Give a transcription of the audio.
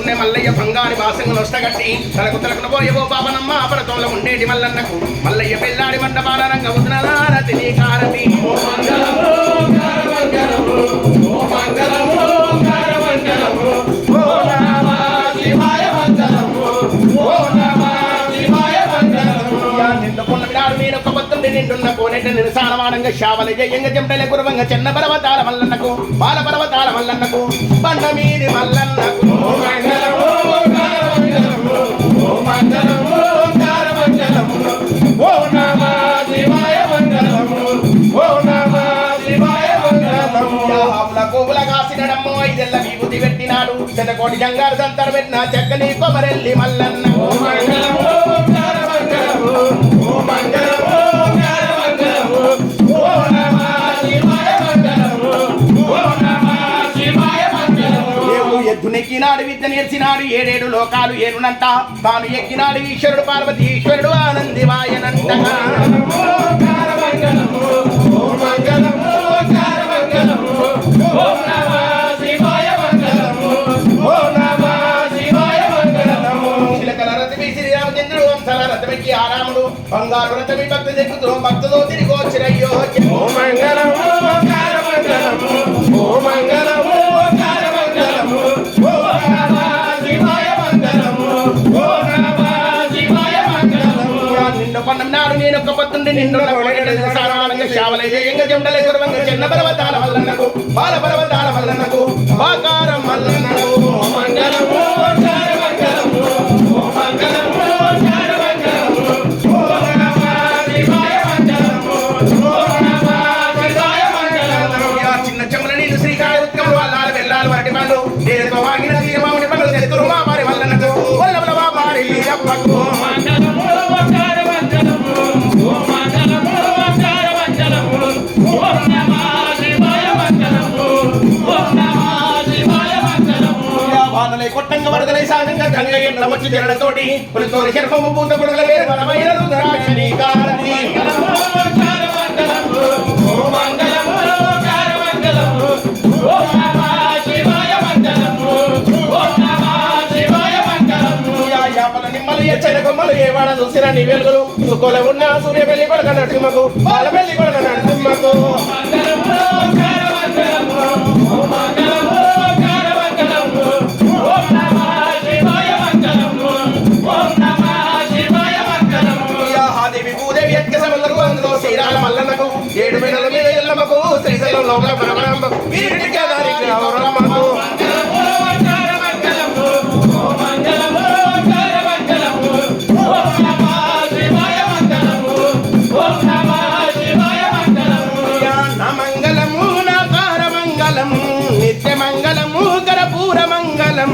పొద్దున్నే మల్లయ్య బంగారి వాసంగా నొష్టగట్టి తలకుతలకున పోయేవో బాబనమ్మ అపరతంలో ఉండేటి మల్లన్నకు మల్లయ్య పెళ్ళాడి మండపాల రంగ ఉదనారతి నీ కారతి నిండున్న కోనేట నిరసానమానంగా శావల జయంగా జంటల గురువంగా చిన్న పర్వతాల మల్లన్నకు బాల పర్వతాల మల్లన్నకు బండ మీది మల్లన్నకు కాసినడమ్మో ఐదెల్ల విభూతి పెట్టినాడు చెన్నకోటి జంగారు సంతరు పెట్టిన చెక్కని కొమరెల్లి మల్లన్న ఎద్దునెక్కినాడు విద్య నేర్చినాడు ఏడేడు లోకాలు ఏరునంట తాను ఎక్కినాడు ఈశ్వరుడు పార్వతి ఈశ్వరుడు ఆనందివాయనంట శ్రీరామచంద్రుడు వంశల రథమెక్కి ఆరాముడు బంగారు రథమి భక్తి చెక్కుతూ భక్తులు తిరిగి వచ్చిరయ్యో నాడు నేను ఒక పొద్దుండి నిండు శావల జయంగా జంటల గురువంగా చిన్న పర్వతాల మల్లన్నకు బాల పర్వతాల మల్లన్నకు ఆకారం మల్లన్నకు చిన్న చెమ్మల నీళ్ళు శ్రీకాయ ఉత్కములు అల్లాల వెళ్ళాలి వాటి పనులు నేను వాగిన తీరమాముని పనులు తెత్తురు మా వారి మల్లన్నకు వల్లబల వారి అప్పకు కొట్టంగా వరదలై సాగంగా గంగ ఎట్ల వచ్చి జరడతోటి పులితోని శర్మము పూత గుడగల వేరు బలమైన రుద్రాక్షని కారతి నిమ్మలు ఎచ్చని కొమ్మలు ఏ వాడ చూసిన నీ వెలుగులు చుక్కల ఉన్న సూర్య పెళ్లి కొడక నడుమకు బాల పెళ్లి కొడక నడుమకు శ్రీరాల మల్లన్నకు ఏడు మెడల మీద ఎల్లమ్మకు శ్రీశైలం లోపల బ్రహ్మణమ్మకు మంగళము నాకార మంగళం నిత్య మంగళము కరపూర మంగళం